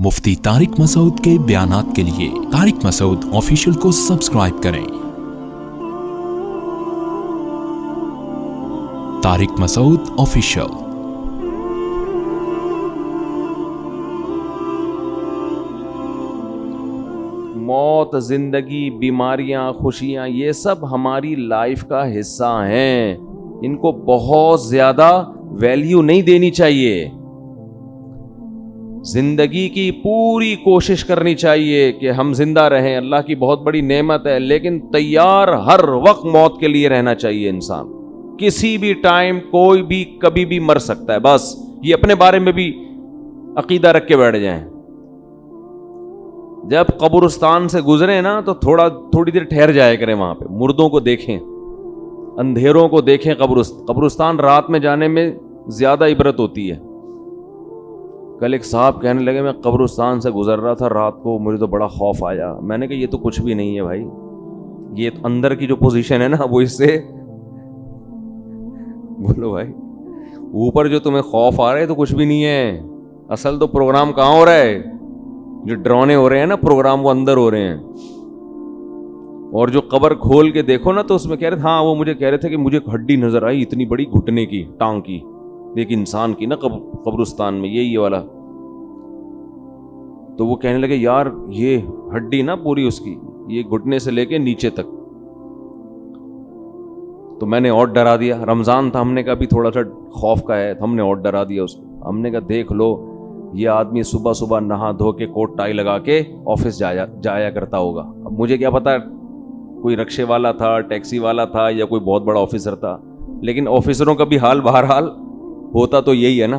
مفتی طارق مسعود کے بیانات کے لیے طارق مسعود آفیشیل کو سبسکرائب کریں۔ طارق مسعود آفیشیل۔ موت، زندگی، بیماریاں، خوشیاں، یہ سب ہماری لائف کا حصہ ہیں، ان کو بہت زیادہ ویلیو نہیں دینی چاہیے۔ زندگی کی پوری کوشش کرنی چاہیے کہ ہم زندہ رہیں، اللہ کی بہت بڑی نعمت ہے، لیکن تیار ہر وقت موت کے لیے رہنا چاہیے۔ انسان کسی بھی ٹائم، کوئی بھی کبھی بھی مر سکتا ہے، بس یہ اپنے بارے میں بھی عقیدہ رکھ کے بیٹھ جائیں۔ جب قبرستان سے گزرے نا تو تھوڑی دیر ٹھہر جائے کریں، وہاں پہ مردوں کو دیکھیں، اندھیروں کو دیکھیں۔ قبرستان رات میں جانے میں زیادہ عبرت ہوتی ہے۔ کل ایک صاحب کہنے لگے، میں قبرستان سے گزر رہا تھا رات کو، مجھے تو بڑا خوف آیا۔ میں نے کہا یہ تو کچھ بھی نہیں ہے بھائی، یہ اندر کی جو پوزیشن ہے نا وہ اس سے بولو بھائی، اوپر جو تمہیں خوف آ رہا ہے تو کچھ بھی نہیں ہے۔ اصل تو پروگرام کہاں ہو رہا ہے؟ جو ڈرونے ہو رہے ہیں نا پروگرام، وہ اندر ہو رہے ہیں۔ اور جو قبر کھول کے دیکھو نا تو اس میں کہہ رہے تھے، ہاں وہ مجھے کہہ رہے تھے کہ مجھے ایک ہڈی نظر آئی اتنی بڑی، گھٹنے کی، ٹانگ کی، ایک انسان کی نا قبرستان میں، یہ والا۔ تو وہ کہنے لگے یار یہ ہڈی نا پوری اس کی، یہ گھٹنے سے لے کے نیچے تک۔ تو میں نے اور ڈرا دیا، رمضان تھا، ہم نے کہا بھی تھوڑا سا خوف کا ہے، ہم نے اور ڈرا دیا اس کو۔ ہم نے کہا دیکھ لو، یہ آدمی صبح صبح نہا دھو کے کوٹ ٹائی لگا کے آفس جایا کرتا ہوگا۔ اب مجھے کیا پتا کوئی رکشے والا تھا، ٹیکسی والا تھا، یا کوئی بہت بڑا آفیسر تھا، لیکن آفیسروں کا بھی حال بہرحال ہوتا تو یہی ہے نا۔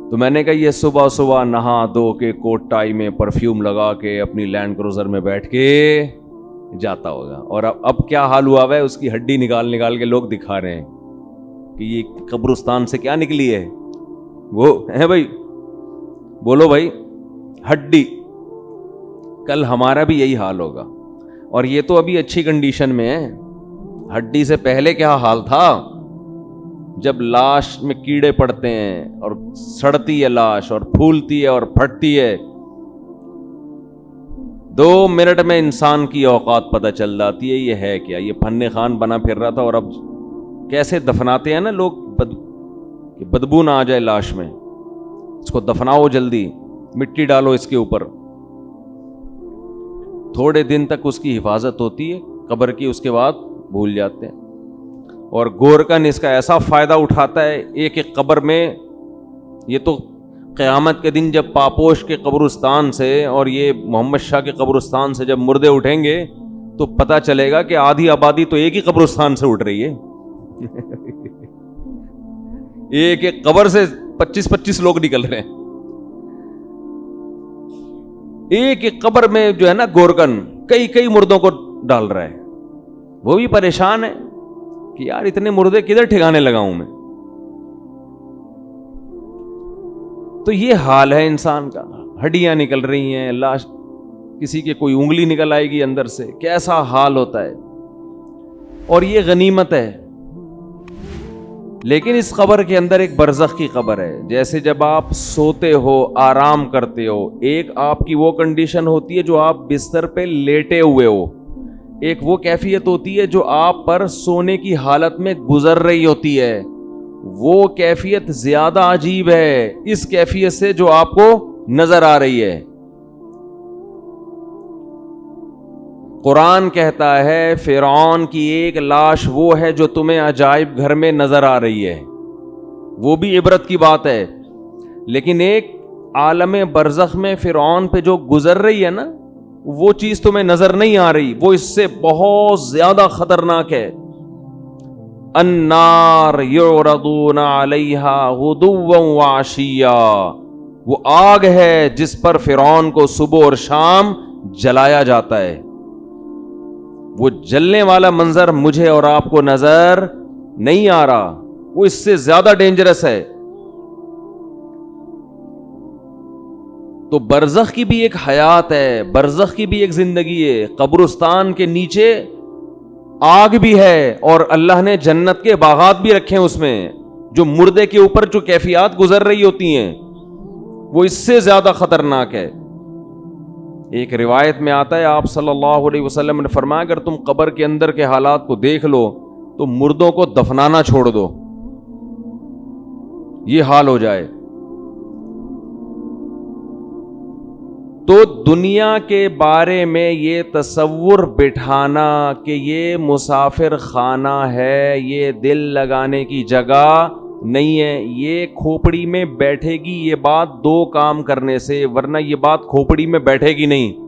تو میں نے کہا یہ صبح صبح نہا دھو کے کوٹ ٹائی میں پرفیوم لگا کے اپنی لینڈ کروزر میں بیٹھ کے جاتا ہوگا، اور اب کیا حال ہوا ہے، اس کی ہڈی نکال کے لوگ دکھا رہے ہیں کہ یہ قبرستان سے کیا نکلی ہے، وہ ہے بھائی، بولو بھائی، ہڈی۔ کل ہمارا بھی یہی حال ہوگا، اور یہ تو ابھی اچھی کنڈیشن میں ہے۔ ہڈی سے پہلے کیا حال تھا، جب لاش میں کیڑے پڑتے ہیں اور سڑتی ہے لاش اور پھولتی ہے اور پھٹتی ہے، 2 منٹ میں انسان کی اوقات پتہ چل جاتی ہے یہ ہے کیا۔ یہ فن خان بنا پھر رہا تھا، اور اب کیسے دفناتے ہیں نا لوگ، کہ بدبو نہ آ جائے لاش میں، اس کو دفناؤ جلدی، مٹی ڈالو اس کے اوپر، تھوڑے دن تک اس کی حفاظت ہوتی ہے قبر کی، اس کے بعد بھول جاتے ہیں۔ اور گورکن اس کا ایسا فائدہ اٹھاتا ہے ایک ایک قبر میں۔ یہ تو قیامت کے دن جب پاپوش کے قبرستان سے اور یہ محمد شاہ کے قبرستان سے جب مردے اٹھیں گے تو پتہ چلے گا کہ آدھی آبادی تو ایک ہی قبرستان سے اٹھ رہی ہے۔ ایک ایک قبر سے 25 لوگ نکل رہے ہیں، ایک ایک قبر میں جو ہے نا گورکن کئی مردوں کو ڈال رہا ہے۔ وہ بھی پریشان ہے کہ یار اتنے مردے کدھر ٹھکانے لگاؤں میں۔ تو یہ حال ہے انسان کا، ہڈیاں نکل رہی ہیں، لاش، کسی کے کوئی انگلی نکل آئے گی اندر سے، کیسا حال ہوتا ہے۔ اور یہ غنیمت ہے، لیکن اس قبر کے اندر ایک برزخ کی قبر ہے۔ جیسے جب آپ سوتے ہو، آرام کرتے ہو، ایک آپ کی وہ کنڈیشن ہوتی ہے جو آپ بستر پہ لیٹے ہوئے ہو، ایک وہ کیفیت ہوتی ہے جو آپ پر سونے کی حالت میں گزر رہی ہوتی ہے۔ وہ کیفیت زیادہ عجیب ہے اس کیفیت سے جو آپ کو نظر آ رہی ہے۔ قرآن کہتا ہے فرعون کی ایک لاش وہ ہے جو تمہیں عجائب گھر میں نظر آ رہی ہے، وہ بھی عبرت کی بات ہے، لیکن ایک عالم برزخ میں فرعون پہ جو گزر رہی ہے نا، وہ چیز تمہیں نظر نہیں آ رہی، وہ اس سے بہت زیادہ خطرناک ہے۔ النار یعرضون علیہا غدوا وعشیا، وہ آگ ہے جس پر فرعون کو صبح اور شام جلایا جاتا ہے۔ وہ جلنے والا منظر مجھے اور آپ کو نظر نہیں آ رہا، وہ اس سے زیادہ ڈینجرس ہے۔ تو برزخ کی بھی ایک حیات ہے، برزخ کی بھی ایک زندگی ہے، قبرستان کے نیچے آگ بھی ہے، اور اللہ نے جنت کے باغات بھی رکھے ہیں اس میں، جو مردے کے اوپر جو کیفیات گزر رہی ہوتی ہیں وہ اس سے زیادہ خطرناک ہے. ایک روایت میں آتا ہے آپ صلی اللہ علیہ وسلم نے فرمایا اگر تم قبر کے اندر کے حالات کو دیکھ لو تو مردوں کو دفنانا چھوڑ دو, یہ حال ہو جائے. تو دنیا کے بارے میں یہ تصور بٹھانا کہ یہ مسافر خانہ ہے, یہ دل لگانے کی جگہ نہیں ہے, یہ کھوپڑی میں بیٹھے گی یہ بات دو کام کرنے سے, ورنہ یہ بات کھوپڑی میں بیٹھے گی نہیں.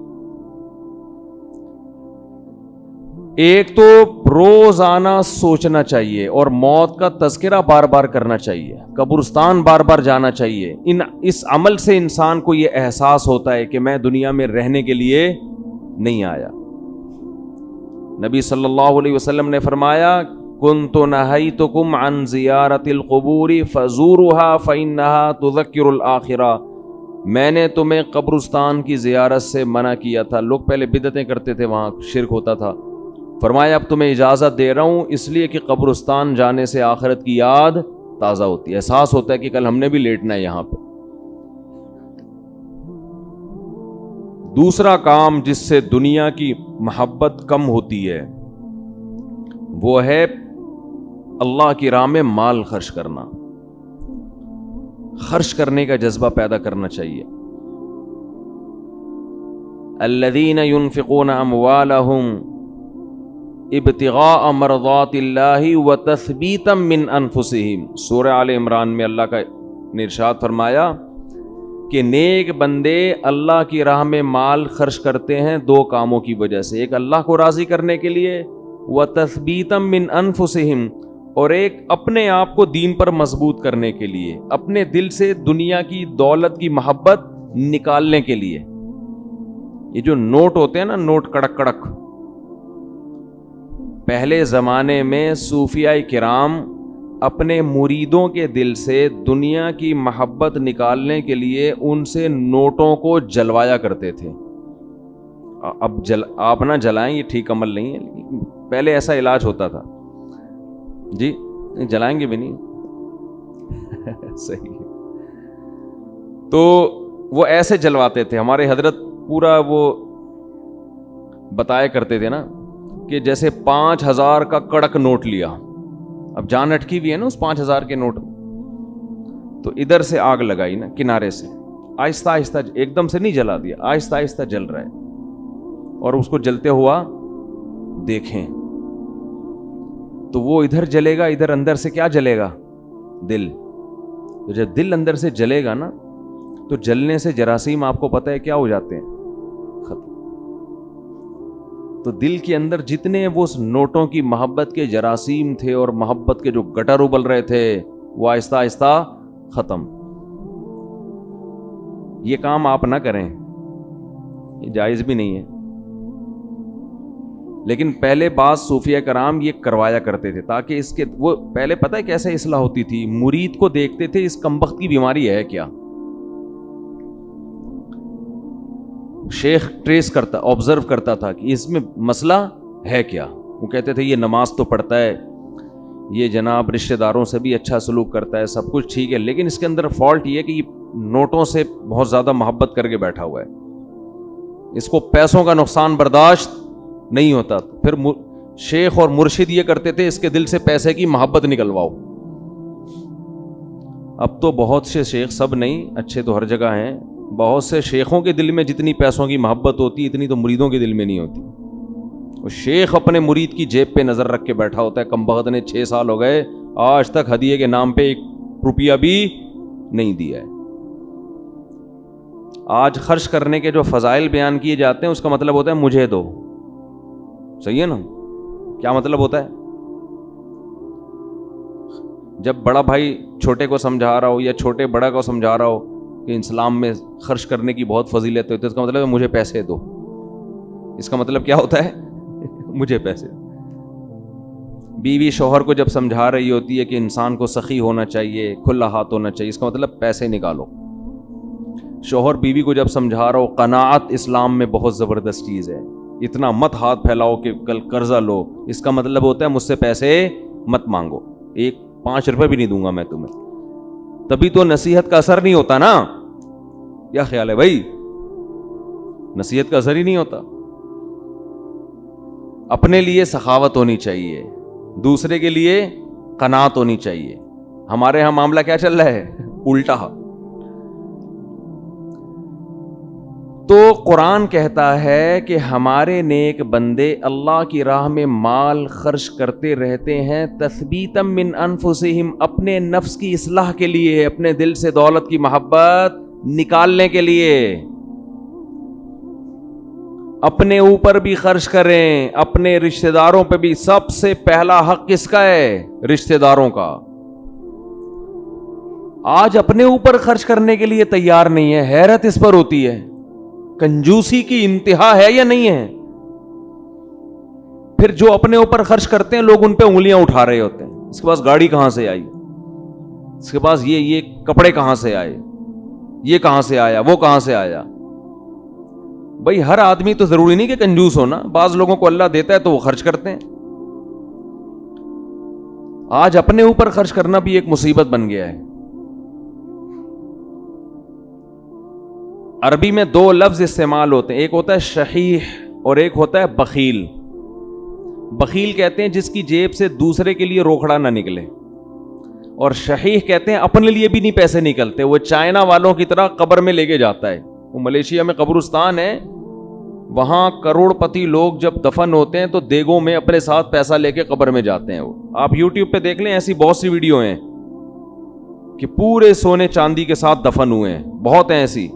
ایک تو روزانہ سوچنا چاہیے اور موت کا تذکرہ بار بار کرنا چاہیے, قبرستان بار بار جانا چاہیے. اس عمل سے انسان کو یہ احساس ہوتا ہے کہ میں دنیا میں رہنے کے لیے نہیں آیا. نبی صلی اللہ علیہ وسلم نے فرمایا کنت نہیتکم عن زیارت القبور فزورها فإنها تذکر الآخرہ, میں نے تمہیں قبرستان کی زیارت سے منع کیا تھا. لوگ پہلے بدعتیں کرتے تھے, وہاں شرک ہوتا تھا. فرمایا اب تمہیں اجازت دے رہا ہوں اس لیے کہ قبرستان جانے سے آخرت کی یاد تازہ ہوتی ہے, احساس ہوتا ہے کہ کل ہم نے بھی لیٹنا ہے یہاں پہ. دوسرا کام جس سے دنیا کی محبت کم ہوتی ہے وہ ہے اللہ کی راہ میں مال خرچ کرنا, خرچ کرنے کا جذبہ پیدا کرنا چاہیے. الذین ينفقون اموالهم ابتغاء مرضات اللہ وتثبیتا من انفسہم. سورہ آل عمران میں اللہ کا نے ارشاد فرمایا کہ نیک بندے اللہ کی راہ میں مال خرچ کرتے ہیں دو کاموں کی وجہ سے, ایک اللہ کو راضی کرنے کے لیے وتثبیتا من انفسہم, اور ایک اپنے آپ کو دین پر مضبوط کرنے کے لیے, اپنے دل سے دنیا کی دولت کی محبت نکالنے کے لیے. یہ جو نوٹ ہوتے ہیں نا, نوٹ کڑک کڑک, پہلے زمانے میں صوفیاء کرام اپنے مریدوں کے دل سے دنیا کی محبت نکالنے کے لیے ان سے نوٹوں کو جلوایا کرتے تھے. اب آپ نہ جلائیں, یہ ٹھیک عمل نہیں ہے, پہلے ایسا علاج ہوتا تھا. جی جلائیں گے بھی نہیں صحیح. تو وہ ایسے جلواتے تھے, ہمارے حضرت پورا وہ بتایا کرتے تھے نا کہ جیسے 5,000 کا کڑک نوٹ لیا, اب جان اٹکی بھی ہے نا اس 5,000 کے نوٹ, تو ادھر سے آگ لگائی نا کنارے سے, آہستہ آہستہ, ایک دم سے نہیں جلا دیا, آہستہ آہستہ جل رہا ہے, اور اس کو جلتے ہوا دیکھیں تو وہ ادھر جلے گا, ادھر اندر سے کیا جلے گا, دل. تو جب دل اندر سے جلے گا نا تو جلنے سے جراثیم آپ کو پتہ ہے کیا ہو جاتے ہیں, ختم. تو دل کے اندر جتنے وہ نوٹوں کی محبت کے جراثیم تھے اور محبت کے جو گٹر ابل رہے تھے وہ آہستہ آہستہ ختم. یہ کام آپ نہ کریں, یہ جائز بھی نہیں ہے. لیکن پہلے بعض صوفیہ کرام یہ کروایا کرتے تھے تاکہ اس کے, وہ پہلے پتہ ہے کیسے اصلاح ہوتی تھی, مرید کو دیکھتے تھے اس کمبخت کی بیماری ہے کیا, شیخ ٹریس کرتا, آبزرو کرتا تھا کہ اس میں مسئلہ ہے کیا. وہ کہتے تھے یہ نماز تو پڑھتا ہے, یہ جناب رشتہ داروں سے بھی اچھا سلوک کرتا ہے, سب کچھ ٹھیک ہے, لیکن اس کے اندر فالٹ یہ کہ یہ نوٹوں سے بہت زیادہ محبت کر کے بیٹھا ہوا ہے, اس کو پیسوں کا نقصان برداشت نہیں ہوتا. پھر شیخ اور مرشد یہ کرتے تھے اس کے دل سے پیسے کی محبت نکلواؤ. اب تو بہت سے شیخ, سب نہیں, اچھے تو ہر جگہ ہیں, بہت سے شیخوں کے دل میں جتنی پیسوں کی محبت ہوتی اتنی تو مریدوں کے دل میں نہیں ہوتی. وہ شیخ اپنے مرید کی جیب پہ نظر رکھ کے بیٹھا ہوتا ہے, کمبخت نے 6 سال ہو گئے آج تک ہدیے کے نام پہ 1 روپیہ بھی نہیں دیا ہے. آج خرچ کرنے کے جو فضائل بیان کیے جاتے ہیں اس کا مطلب ہوتا ہے مجھے دو, صحیح ہے نا. کیا مطلب ہوتا ہے, جب بڑا بھائی چھوٹے کو سمجھا رہا ہو یا چھوٹے بڑا کو سمجھا رہا ہو کہ اسلام میں خرچ کرنے کی بہت فضیلت ہوتی ہے, اس کا مطلب ہے مجھے پیسے دو. اس کا مطلب کیا ہوتا ہے مجھے پیسے. بیوی شوہر کو جب سمجھا رہی ہوتی ہے کہ انسان کو سخی ہونا چاہیے, کھلا ہاتھ ہونا چاہیے, اس کا مطلب پیسے نکالو. شوہر بیوی کو جب سمجھا رہا ہو قناعت اسلام میں بہت زبردست چیز ہے, اتنا مت ہاتھ پھیلاؤ کہ کل قرضہ لو, اس کا مطلب ہوتا ہے مجھ سے پیسے مت مانگو, 5 روپے بھی نہیں دوں گا میں تمہیں. تبھی تو نصیحت کا اثر نہیں ہوتا نا. کیا خیال ہے بھائی؟ نصیحت کا اثر ہی نہیں ہوتا. اپنے لیے سخاوت ہونی چاہیے, دوسرے کے لیے قناعت ہونی چاہیے. ہمارے ہاں معاملہ کیا چل رہا ہے؟ الٹا. تو قرآن کہتا ہے کہ ہمارے نیک بندے اللہ کی راہ میں مال خرچ کرتے رہتے ہیں تثبیتا من انفسہم, اپنے نفس کی اصلاح کے لیے, اپنے دل سے دولت کی محبت نکالنے کے لیے. اپنے اوپر بھی خرچ کریں, اپنے رشتہ داروں پہ بھی. سب سے پہلا حق کس کا ہے؟ رشتہ داروں کا. آج اپنے اوپر خرچ کرنے کے لیے تیار نہیں ہے, حیرت اس پر ہوتی ہے. کنجوسی کی انتہا ہے یا نہیں ہے؟ پھر جو اپنے اوپر خرچ کرتے ہیں لوگ ان پہ انگلیاں اٹھا رہے ہوتے ہیں. اس کے پاس گاڑی کہاں سے آئی, اس کے پاس یہ کپڑے کہاں سے آئے, یہ کہاں سے آیا, وہ کہاں سے آیا. بھائی ہر آدمی تو ضروری نہیں کہ کنجوس ہونا, بعض لوگوں کو اللہ دیتا ہے تو وہ خرچ کرتے ہیں. آج اپنے اوپر خرچ کرنا بھی ایک مصیبت بن گیا ہے. عربی میں 2 لفظ استعمال ہوتے ہیں, ایک ہوتا ہے شحیح اور ایک ہوتا ہے بخیل. بخیل کہتے ہیں جس کی جیب سے دوسرے کے لیے روکڑا نہ نکلے, اور شحیح کہتے ہیں اپنے لیے بھی نہیں پیسے نکلتے. وہ چائنا والوں کی طرح قبر میں لے کے جاتا ہے. وہ ملیشیا میں قبرستان ہے, وہاں کروڑ پتی لوگ جب دفن ہوتے ہیں تو دیگوں میں اپنے ساتھ پیسہ لے کے قبر میں جاتے ہیں. وہ آپ یوٹیوب پہ دیکھ لیں, ایسی بہت سی ویڈیو ہیں کہ پورے سونے چاندی کے ساتھ دفن ہوئے ہیں, بہت ہیں ایسی.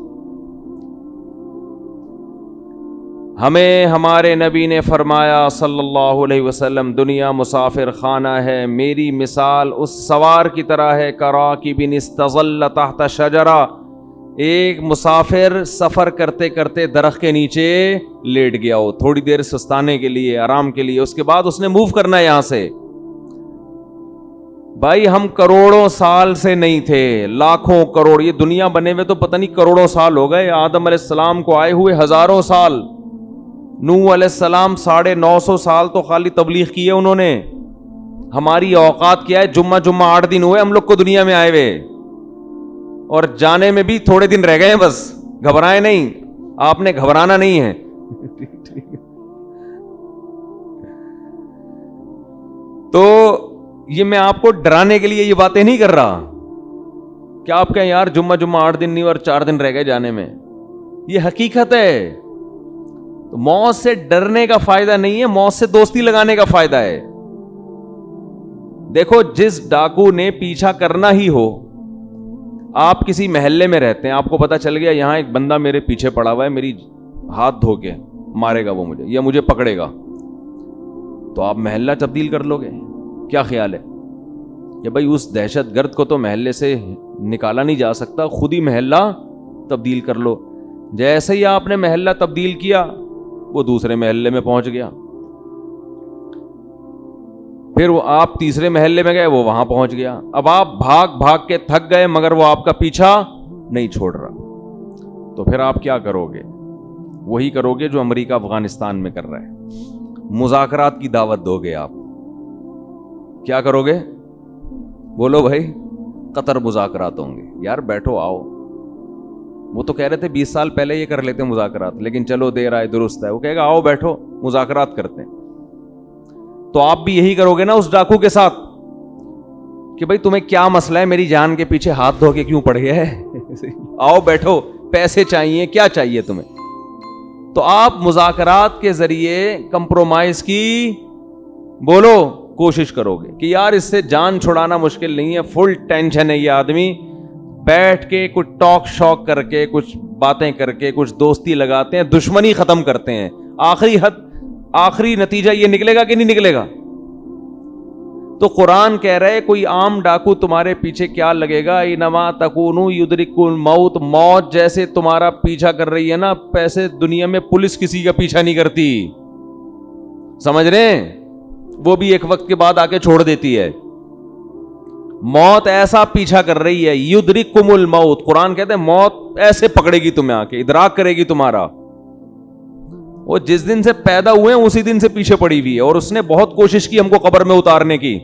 ہمیں ہمارے نبی نے فرمایا صلی اللہ علیہ وسلم, دنیا مسافر خانہ ہے, میری مثال اس سوار کی طرح ہے کراکب استظل تحت شجرہ. ایک مسافر سفر کرتے کرتے درخت کے نیچے لیٹ گیا ہو, تھوڑی دیر سستانے کے لیے, آرام کے لیے, اس کے بعد اس نے موو کرنا ہے یہاں سے. بھائی ہم کروڑوں سال سے نہیں تھے, لاکھوں کروڑ, یہ دنیا بنے ہوئے تو پتہ نہیں کروڑوں سال ہو گئے. آدم علیہ السلام کو آئے ہوئے ہزاروں سال, نوح علیہ السلام 950 سال تو خالی تبلیغ کی ہے انہوں نے. ہماری اوقات کیا ہے؟ جمعہ 8 دن ہوئے ہم لوگ کو دنیا میں آئے ہوئے, اور جانے میں بھی تھوڑے دن رہ گئے ہیں بس. گھبرائیں نہیں, آپ نے گھبرانا نہیں ہے. تو یہ میں آپ کو ڈرانے کے لیے یہ باتیں نہیں کر رہا کہ آپ کہیں یار جمعہ 8 دن نہیں اور 4 دن رہ گئے جانے میں. یہ حقیقت ہے. تو موت سے ڈرنے کا فائدہ نہیں ہے, موت سے دوستی لگانے کا فائدہ ہے. دیکھو جس ڈاکو نے پیچھا کرنا ہی ہو, آپ کسی محلے میں رہتے ہیں, آپ کو پتا چل گیا یہاں ایک بندہ میرے پیچھے پڑا ہوا ہے, میری ہاتھ دھو کے مارے گا وہ مجھے یا مجھے پکڑے گا, تو آپ محلہ تبدیل کر لو گے. کیا خیال ہے کہ بھائی اس دہشت گرد کو تو محلے سے نکالا نہیں جا سکتا, خود ہی محلہ تبدیل کر لو. جیسے ہی آپ نے محلہ تبدیل کیا وہ دوسرے محلے میں پہنچ گیا, پھر وہ آپ تیسرے محلے میں گئے, وہ وہاں پہنچ گیا. اب آپ بھاگ کے تھک گئے مگر وہ آپ کا پیچھا نہیں چھوڑ رہا. تو پھر آپ کیا کرو گے؟ وہی کرو گے جو امریکہ افغانستان میں کر رہا ہے, مذاکرات کی دعوت دو گے. آپ کیا کرو گے؟ بولو بھائی. قطر مذاکرات ہوں گے. یار بیٹھو آؤ, وہ تو کہہ رہے تھے 20 سال پہلے یہ کر لیتے ہیں مذاکرات, لیکن چلو دیر آئے درست ہے. وہ کہے گا آؤ بیٹھو مذاکرات کرتے ہیں. تو آپ بھی یہی کرو گے نا اس ڈاکو کے ساتھ کہ بھائی تمہیں کیا مسئلہ ہے, میری جان کے پیچھے ہاتھ دھو کے کیوں پڑ گیا ہے؟ آؤ بیٹھو, پیسے چاہیے, کیا چاہیے تمہیں؟ تو آپ مذاکرات کے ذریعے کمپرومائز کی بولو کوشش کرو گے کہ یار اس سے جان چھڑانا مشکل نہیں ہے, فل ٹینشن ہے یہ آدمی, بیٹھ کے کچھ ٹاک شاک کر کے, کچھ باتیں کر کے, کچھ دوستی لگاتے ہیں, دشمنی ختم کرتے ہیں. آخری نتیجہ یہ نکلے گا کہ نہیں نکلے گا؟ تو قرآن کہہ رہے کوئی عام ڈاکو تمہارے پیچھے کیا لگے گا, انما تکونوا یدرککم الموت, موت جیسے تمہارا پیچھا کر رہی ہے نا, پیسے دنیا میں پولیس کسی کا پیچھا نہیں کرتی, سمجھ رہے ہیں؟ وہ بھی ایک وقت کے بعد آ کے چھوڑ دیتی ہے. موت ایسا پیچھا کر رہی ہے, یدرککم الموت, قرآن کہتے ہیں موت ایسے پکڑے گی تمہیں, آ کے ادراک کرے گی تمہارا. وہ جس دن سے پیدا ہوئے ہیں اسی دن سے پیچھے پڑی ہوئی ہے, اور اس نے بہت کوشش کی ہم کو قبر میں اتارنے کی.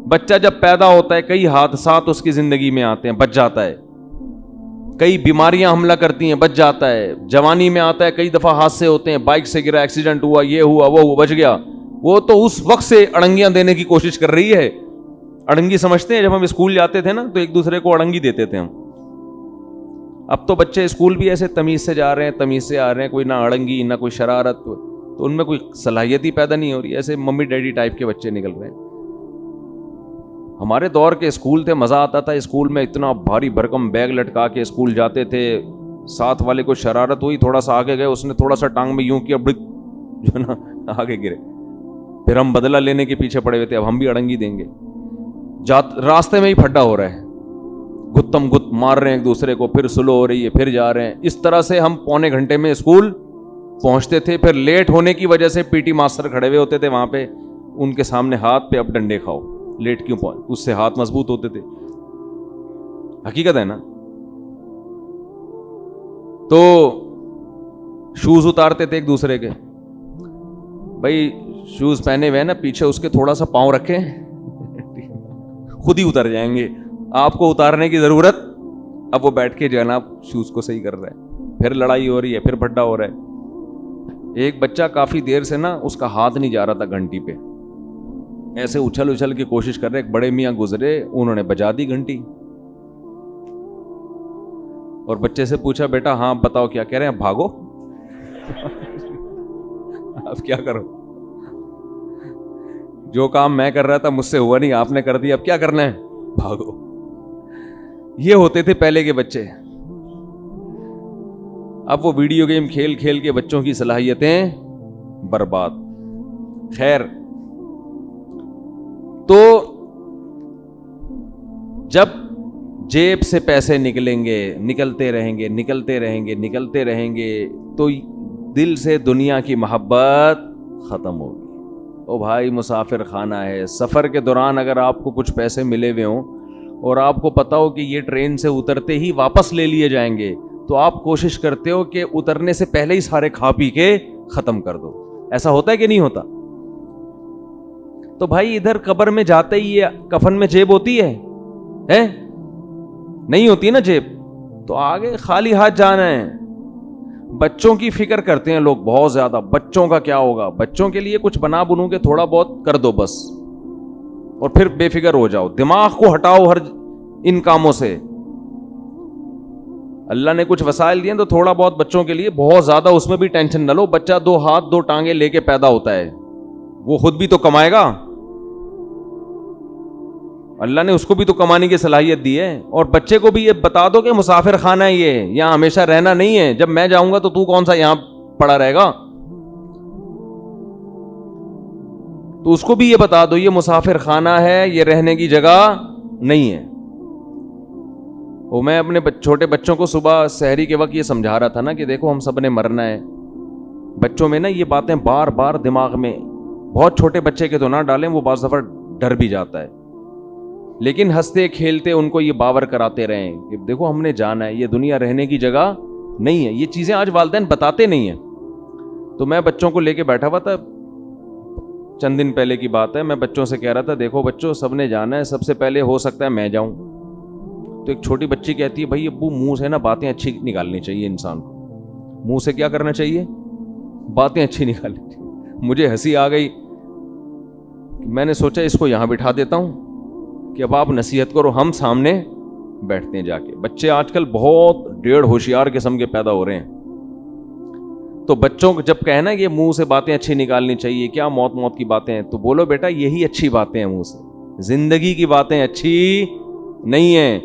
بچہ جب پیدا ہوتا ہے کئی حادثات اس کی زندگی میں آتے ہیں, بچ جاتا ہے, کئی بیماریاں حملہ کرتی ہیں، بچ جاتا ہے. جوانی میں آتا ہے، کئی دفعہ حادثے ہوتے ہیں، بائک سے گرا، ایکسیڈنٹ ہوا، یہ ہوا وہ ہوا، بچ گیا. وہ تو اس وقت سے اڑنگیاں دینے کی کوشش کر رہی ہے. اڑنگی سمجھتے ہیں؟ جب ہم اسکول جاتے تھے نا تو ایک دوسرے کو اڑنگی دیتے تھے ہم. اب تو بچے اسکول بھی ایسے تمیز سے جا رہے ہیں، تمیز سے آ رہے ہیں، کوئی نہ اڑنگی نہ کوئی شرارت، تو ان میں کوئی صلاحیت ہی پیدا نہیں ہو رہی. ایسے ممی ڈیڈی ٹائپ کے بچے نکل رہے ہیں. ہمارے دور کے اسکول تھے، مزہ آتا تھا اسکول میں، اتنا بھاری بھرکم بیگ لٹکا کے اسکول جاتے تھے. ساتھ والے کو شرارت ہوئی، تھوڑا سا آگے گئے، اس نے تھوڑا سا ٹانگ میں یوں کیا، بڑک جو ہے نا آگے گرے. پھر ہم بدلہ لینے کے پیچھے پڑے ہوئے تھے، اب ہم بھی اڑنگی دیں گے. راستے میں ہی پھڈا ہو رہا ہے، گتم گت مار رہے ہیں ایک دوسرے کو، پھر سلو ہو رہی ہے، پھر جا رہے ہیں. اس طرح سے ہم پونے گھنٹے میں اسکول پہنچتے تھے. پھر لیٹ ہونے کی وجہ سے پی ٹی ماسٹر کھڑے ہوئے ہوتے تھے وہاں پہ، ان کے سامنے ہاتھ پہ اب ڈنڈے کھاؤ، لیٹ کیوں پہنچ، اس سے ہاتھ مضبوط ہوتے تھے. حقیقت ہے نا. تو شوز اتارتے تھے ایک دوسرے کے، بھائی شوز پہنے ہوئے نا، پیچھے اس کے تھوڑا سا پاؤں رکھیں، خود ہی اتر جائیں گے، آپ کو اتارنے کی ضرورت. اب وہ بیٹھ کے جو ہے نا شوز کو صحیح کر رہا ہے، پھر لڑائی ہو رہی ہے، پھر بھڈا ہو رہا ہے. ایک بچہ کافی دیر سے نا اس کا ہاتھ نہیں جا رہا تھا گھنٹی پہ، ایسے اچھل اچھل کی کوشش کر رہے. ایک بڑے میاں گزرے، انہوں نے بجا دی گھنٹی، اور بچے سے پوچھا بیٹا ہاں بتاؤ کیا کہہ رہے ہیں؟ بھاگو. اب کیا کرو، جو کام میں کر رہا تھا مجھ سے ہوا نہیں، آپ نے کر دیا، اب کیا کرنا ہے؟ بھاگو. یہ ہوتے تھے پہلے کے بچے. اب وہ ویڈیو گیم کھیل کھیل کے بچوں کی صلاحیتیں برباد. خیر، تو جب جیب سے پیسے نکلیں گے، نکلتے رہیں گے، نکلتے رہیں گے، نکلتے رہیں گے، تو دل سے دنیا کی محبت ختم ہوگی. او بھائی مسافر خانہ ہے. سفر کے دوران اگر آپ کو کچھ پیسے ملے ہوئے ہوں اور آپ کو پتا ہو کہ یہ ٹرین سے اترتے ہی واپس لے لیے جائیں گے، تو آپ کوشش کرتے ہو کہ اترنے سے پہلے ہی سارے کھا پی کے ختم کر دو. ایسا ہوتا ہے کہ نہیں ہوتا؟ تو بھائی ادھر قبر میں جاتے ہی یہ کفن میں جیب ہوتی ہے نہیں ہوتی نا جیب، تو آگے خالی ہاتھ جانا ہے. بچوں کی فکر کرتے ہیں لوگ بہت زیادہ، بچوں کا کیا ہوگا، بچوں کے لیے کچھ بنا بنو کے تھوڑا بہت کر دو بس، اور پھر بے فکر ہو جاؤ، دماغ کو ہٹاؤ ہر ان کاموں سے. اللہ نے کچھ وسائل دیے تو تھوڑا بہت بچوں کے لیے، بہت زیادہ اس میں بھی ٹینشن نہ لو. بچہ 2 ہاتھ 2 ٹانگیں لے کے پیدا ہوتا ہے، وہ خود بھی تو کمائے گا، اللہ نے اس کو بھی تو کمانے کی صلاحیت دی ہے. اور بچے کو بھی یہ بتا دو کہ مسافر خانہ ہے، یہ یہاں ہمیشہ رہنا نہیں ہے، جب میں جاؤں گا تو کون سا یہاں پڑا رہے گا. تو اس کو بھی یہ بتا دو یہ مسافر خانہ ہے، یہ رہنے کی جگہ نہیں ہے. وہ میں اپنے چھوٹے بچوں کو صبح سحری کے وقت یہ سمجھا رہا تھا نا کہ دیکھو ہم سب نے مرنا ہے. بچوں میں نا یہ باتیں بار بار دماغ میں، بہت چھوٹے بچے کے تو نہ ڈالیں، وہ بعض دفعہ ڈر بھی جاتا ہے، لیکن ہنستے کھیلتے ان کو یہ باور کراتے رہیں کہ دیکھو ہم نے جانا ہے، یہ دنیا رہنے کی جگہ نہیں ہے. یہ چیزیں آج والدین بتاتے نہیں ہیں. تو میں بچوں کو لے کے بیٹھا ہوا تھا، چند دن پہلے کی بات ہے، میں بچوں سے کہہ رہا تھا دیکھو بچوں سب نے جانا ہے، سب سے پہلے ہو سکتا ہے میں جاؤں. تو ایک چھوٹی بچی کہتی ہے بھائی ابو منہ سے نا باتیں اچھی نکالنی چاہیے، انسان کو منہ سے کیا کرنا چاہیے؟ باتیں اچھی نکالنی چاہیے. مجھے ہنسی آ گئی، میں نے سوچا اس کو یہاں بٹھا دیتا ہوں کہ اب آپ نصیحت کرو، ہم سامنے بیٹھتے ہیں جا کے. بچے آج کل بہت ڈیڑھ ہوشیار قسم کے پیدا ہو رہے ہیں. تو بچوں کو جب کہنا یہ منہ سے باتیں اچھی نکالنی چاہیے، کیا موت کی باتیں ہیں، تو بولو بیٹا یہی اچھی باتیں ہیں منہ سے، زندگی کی باتیں اچھی نہیں ہیں.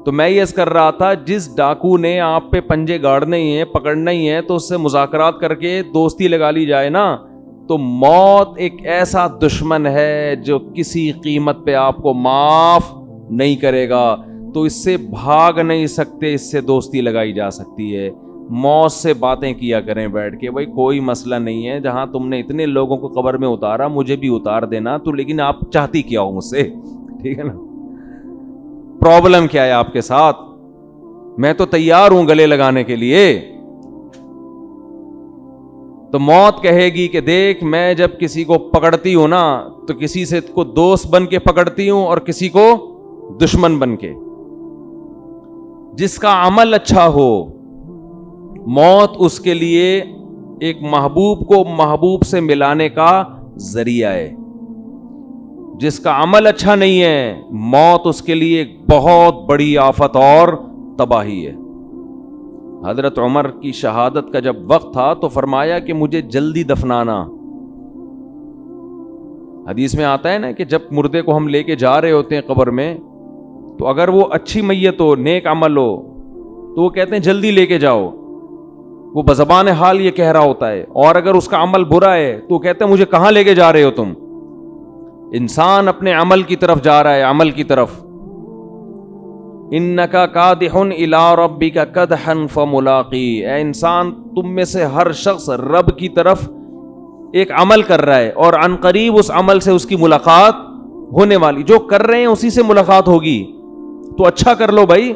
تو میں یہ کر رہا تھا جس ڈاکو نے آپ پہ پنجے گاڑنے ہی ہیں، پکڑنا ہی ہے، تو اس سے مذاکرات کر کے دوستی لگا لی جائے نا. تو موت ایک ایسا دشمن ہے جو کسی قیمت پہ آپ کو معاف نہیں کرے گا. تو اس سے بھاگ نہیں سکتے، اس سے دوستی لگائی جا سکتی ہے. موت سے باتیں کیا کریں بیٹھ کے، بھائی کوئی مسئلہ نہیں ہے، جہاں تم نے اتنے لوگوں کو قبر میں اتارا مجھے بھی اتار دینا. تو لیکن آپ چاہتی کیا ہو مجھ سے، ٹھیک ہے نا؟ پرابلم کیا ہے آپ کے ساتھ؟ میں تو تیار ہوں گلے لگانے کے لیے. تو موت کہے گی کہ دیکھ میں جب کسی کو پکڑتی ہوں نا تو کسی سے کو دوست بن کے پکڑتی ہوں اور کسی کو دشمن بن کے. جس کا عمل اچھا ہو موت اس کے لیے ایک محبوب کو محبوب سے ملانے کا ذریعہ ہے. جس کا عمل اچھا نہیں ہے موت اس کے لیے ایک بہت بڑی آفت اور تباہی ہے. حضرت عمر کی شہادت کا جب وقت تھا تو فرمایا کہ مجھے جلدی دفنانا. حدیث میں آتا ہے نا کہ جب مردے کو ہم لے کے جا رہے ہوتے ہیں قبر میں تو اگر وہ اچھی میت ہو نیک عمل ہو تو وہ کہتے ہیں جلدی لے کے جاؤ, وہ بزبان حال یہ کہہ رہا ہوتا ہے. اور اگر اس کا عمل برا ہے تو وہ کہتے ہیں مجھے کہاں لے کے جا رہے ہو تم. انسان اپنے عمل کی طرف جا رہا ہے, عمل کی طرف. انکا قادح الی ربک قدحا فملاقی, اے انسان تم میں سے ہر شخص رب کی طرف ایک عمل کر رہا ہے اور عن قریب اس عمل سے اس کی ملاقات ہونے والی. جو کر رہے ہیں اسی سے ملاقات ہوگی, تو اچھا کر لو بھائی,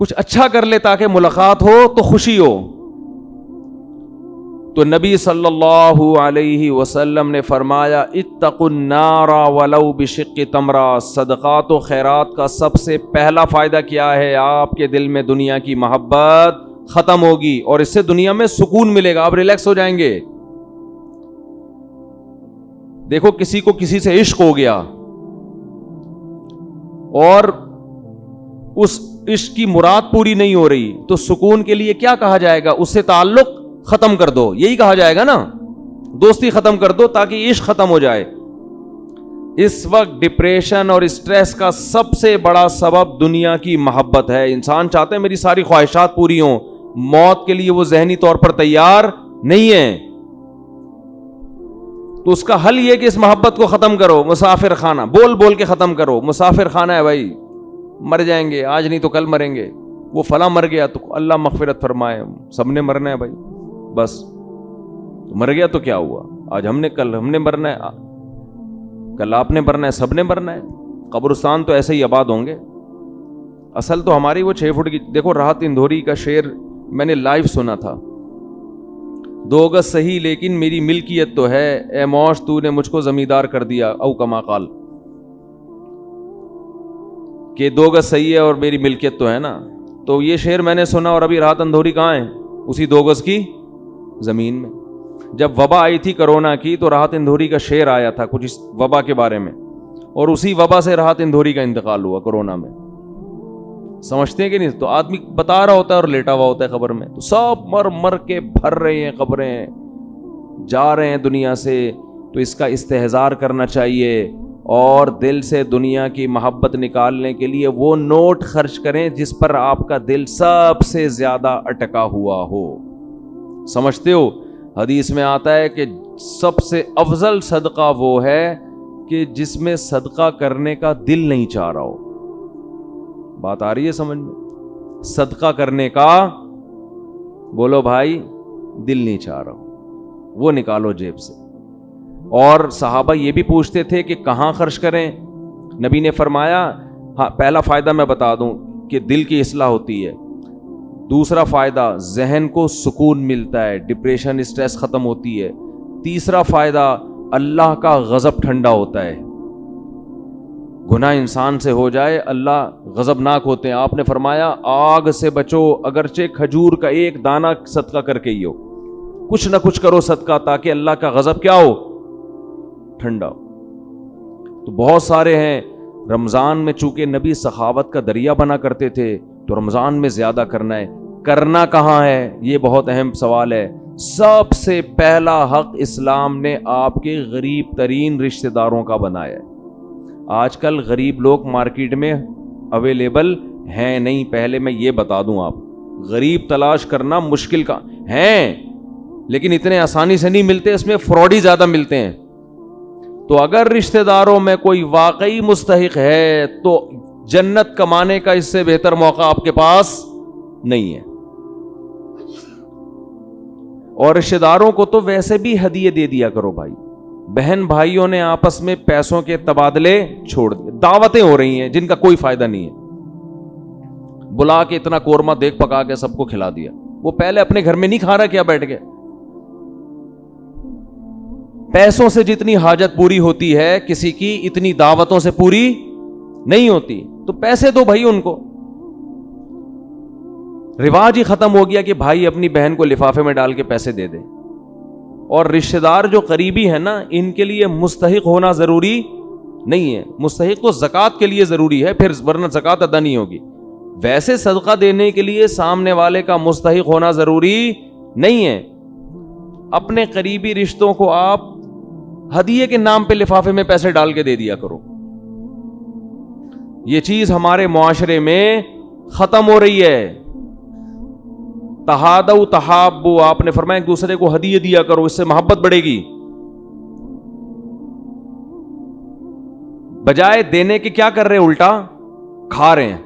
کچھ اچھا کر لے تاکہ ملاقات ہو تو خوشی ہو. تو نبی صلی اللہ علیہ وسلم نے فرمایا اتقوا النار ولو بشق تمرہ. صدقات و خیرات کا سب سے پہلا فائدہ کیا ہے؟ آپ کے دل میں دنیا کی محبت ختم ہوگی اور اس سے دنیا میں سکون ملے گا, آپ ریلیکس ہو جائیں گے. دیکھو کسی کو کسی سے عشق ہو گیا اور اس عشق کی مراد پوری نہیں ہو رہی تو سکون کے لیے کیا کہا جائے گا؟ اس سے تعلق ختم کر دو, یہی کہا جائے گا نا. دوستی ختم کر دو تاکہ عشق ختم ہو جائے. اس وقت ڈپریشن اور اسٹریس کا سب سے بڑا سبب دنیا کی محبت ہے. انسان چاہتے ہیں میری ساری خواہشات پوری ہوں, موت کے لیے وہ ذہنی طور پر تیار نہیں ہے. تو اس کا حل یہ کہ اس محبت کو ختم کرو. مسافر خانہ بول بول کے ختم کرو. مسافر خانہ ہے بھائی, مر جائیں گے, آج نہیں تو کل مریں گے. وہ فلاں مر گیا تو اللہ مغفرت فرمائے, سب نے مرنا ہے بھائی, بس مر گیا تو کیا ہوا, آج ہم نے کل ہم نے مرنا ہے, کل آپ نے مرنا ہے, سب نے مرنا ہے. قبرستان تو ایسے ہی آباد ہوں گے. اصل تو ہماری وہ 6 فٹ کی, دیکھو راحت اندھوری کا شعر میں نے لائیو سنا تھا. 2 گز صحیح لیکن میری ملکیت تو ہے, اے موش تو نے مجھ کو زمیندار کر دیا, او کما قال, کہ 2 گز صحیح ہے اور میری ملکیت تو ہے نا. تو یہ شعر میں نے سنا اور ابھی راحت اندھوری کہاں ہے؟ اسی 2 گز کی زمین میں. جب وبا آئی تھی کرونا کی تو راحت اندھوری کا شعر آیا تھا کچھ اس وبا کے بارے میں, اور اسی وبا سے راحت اندھوری کا انتقال ہوا کرونا میں. سمجھتے ہیں کہ نہیں؟ تو آدمی بتا رہا ہوتا ہے اور لیٹا ہوا ہوتا ہے قبر میں, تو سب مر مر کے بھر رہے ہیں قبریں, جا رہے ہیں دنیا سے. تو اس کا استحضار کرنا چاہیے اور دل سے دنیا کی محبت نکالنے کے لیے وہ نوٹ خرچ کریں جس پر آپ کا دل سب سے زیادہ اٹکا ہوا ہو. سمجھتے ہو؟ حدیث میں آتا ہے کہ سب سے افضل صدقہ وہ ہے کہ جس میں صدقہ کرنے کا دل نہیں چاہ رہا ہو. بات آ رہی ہے سمجھ میں؟ صدقہ کرنے کا بولو بھائی دل نہیں چاہ رہا ہو, وہ نکالو جیب سے. اور صحابہ یہ بھی پوچھتے تھے کہ کہاں خرچ کریں. نبی نے فرمایا, ہاں پہلا فائدہ میں بتا دوں کہ دل کی اصلاح ہوتی ہے. دوسرا فائدہ ذہن کو سکون ملتا ہے, ڈپریشن اسٹریس ختم ہوتی ہے. تیسرا فائدہ اللہ کا غضب ٹھنڈا ہوتا ہے. گناہ انسان سے ہو جائے اللہ غضبناک ہوتے ہیں. آپ نے فرمایا آگ سے بچو, اگرچہ کھجور کا ایک دانہ صدقہ کر کے ہی ہو, کچھ نہ کچھ کرو صدقہ تاکہ اللہ کا غضب کیا ہو؟ ٹھنڈا ہو. تو بہت سارے ہیں. رمضان میں چونکہ نبی سخاوت کا دریا بنا کرتے تھے تو رمضان میں زیادہ کرنا ہے. کرنا کہاں ہے یہ بہت اہم سوال ہے. سب سے پہلا حق اسلام نے آپ کے غریب ترین رشتہ داروں کا بنایا ہے. آج کل غریب لوگ مارکیٹ میں اویلیبل ہیں نہیں. پہلے میں یہ بتا دوں, آپ غریب تلاش کرنا مشکل کا ہیں لیکن اتنے آسانی سے نہیں ملتے, اس میں فراڈی زیادہ ملتے ہیں. تو اگر رشتہ داروں میں کوئی واقعی مستحق ہے تو جنت کمانے کا اس سے بہتر موقع آپ کے پاس نہیں ہے. اور رشتہ داروں کو تو ویسے بھی ہدیے دے دیا کرو بھائی. بہن بھائیوں نے آپس میں پیسوں کے تبادلے چھوڑ دیے. دعوتیں ہو رہی ہیں جن کا کوئی فائدہ نہیں ہے. بلا کے اتنا قورمہ دیکھ پکا کے سب کو کھلا دیا. وہ پہلے اپنے گھر میں نہیں کھا رہا کیا بیٹھ کے؟ پیسوں سے جتنی حاجت پوری ہوتی ہے کسی کی, اتنی دعوتوں سے پوری نہیں ہوتی. تو پیسے دو بھائی ان کو. رواج ہی ختم ہو گیا کہ بھائی اپنی بہن کو لفافے میں ڈال کے پیسے دے دے. اور رشتہ دار جو قریبی ہے نا, ان کے لیے مستحق ہونا ضروری نہیں ہے. مستحق تو زکوٰۃ کے لیے ضروری ہے, پھر ورنہ زکوٰۃ ادا نہیں ہوگی. ویسے صدقہ دینے کے لیے سامنے والے کا مستحق ہونا ضروری نہیں ہے. اپنے قریبی رشتوں کو آپ ہدیے کے نام پہ لفافے میں پیسے ڈال کے دے دیا کرو. یہ چیز ہمارے معاشرے میں ختم ہو رہی ہے. تہادو تحابو, آپ نے فرمایا ایک دوسرے کو ہدیے دیا کرو, اس سے محبت بڑھے گی. بجائے دینے کے کیا کر رہے, الٹا کھا رہے ہیں.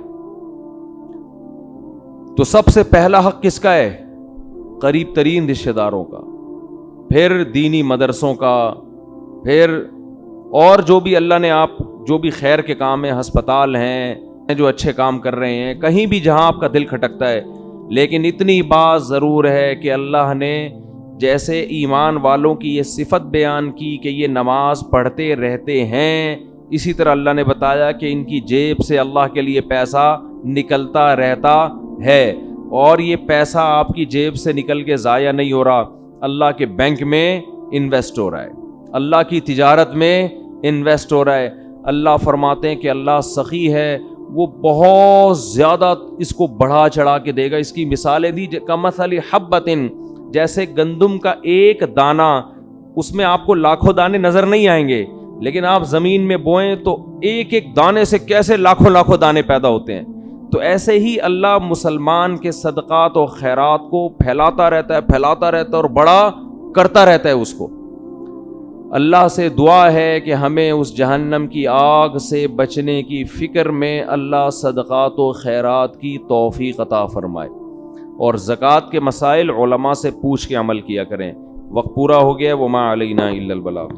تو سب سے پہلا حق کس کا ہے؟ قریب ترین رشتہ داروں کا, پھر دینی مدرسوں کا, پھر اور جو بھی اللہ نے آپ جو بھی خیر کے کام ہیں, ہسپتال ہیں جو اچھے کام کر رہے ہیں, کہیں بھی جہاں آپ کا دل کھٹکتا ہے. لیکن اتنی بات ضرور ہے کہ اللہ نے جیسے ایمان والوں کی یہ صفت بیان کی کہ یہ نماز پڑھتے رہتے ہیں, اسی طرح اللہ نے بتایا کہ ان کی جیب سے اللہ کے لیے پیسہ نکلتا رہتا ہے. اور یہ پیسہ آپ کی جیب سے نکل کے ضائع نہیں ہو رہا, اللہ کے بینک میں انویسٹ ہو رہا ہے, اللہ کی تجارت میں انویسٹ ہو رہا ہے. اللہ فرماتے ہیں کہ اللہ سخی ہے, وہ بہت زیادہ اس کو بڑھا چڑھا کے دے گا. اس کی مثالیں دی کمثل حبۃ, جیسے گندم کا ایک دانہ, اس میں آپ کو لاکھوں دانے نظر نہیں آئیں گے, لیکن آپ زمین میں بوئیں تو ایک ایک دانے سے کیسے لاکھوں لاکھوں دانے پیدا ہوتے ہیں. تو ایسے ہی اللہ مسلمان کے صدقات و خیرات کو پھیلاتا رہتا ہے اور بڑا کرتا رہتا ہے اس کو. اللہ سے دعا ہے کہ ہمیں اس جہنم کی آگ سے بچنے کی فکر میں اللہ صدقات و خیرات کی توفیق عطا فرمائے. اور زکوٰۃ کے مسائل علماء سے پوچھ کے عمل کیا کریں. وقت پورا ہو گیا. وما علینا الا البلاغ.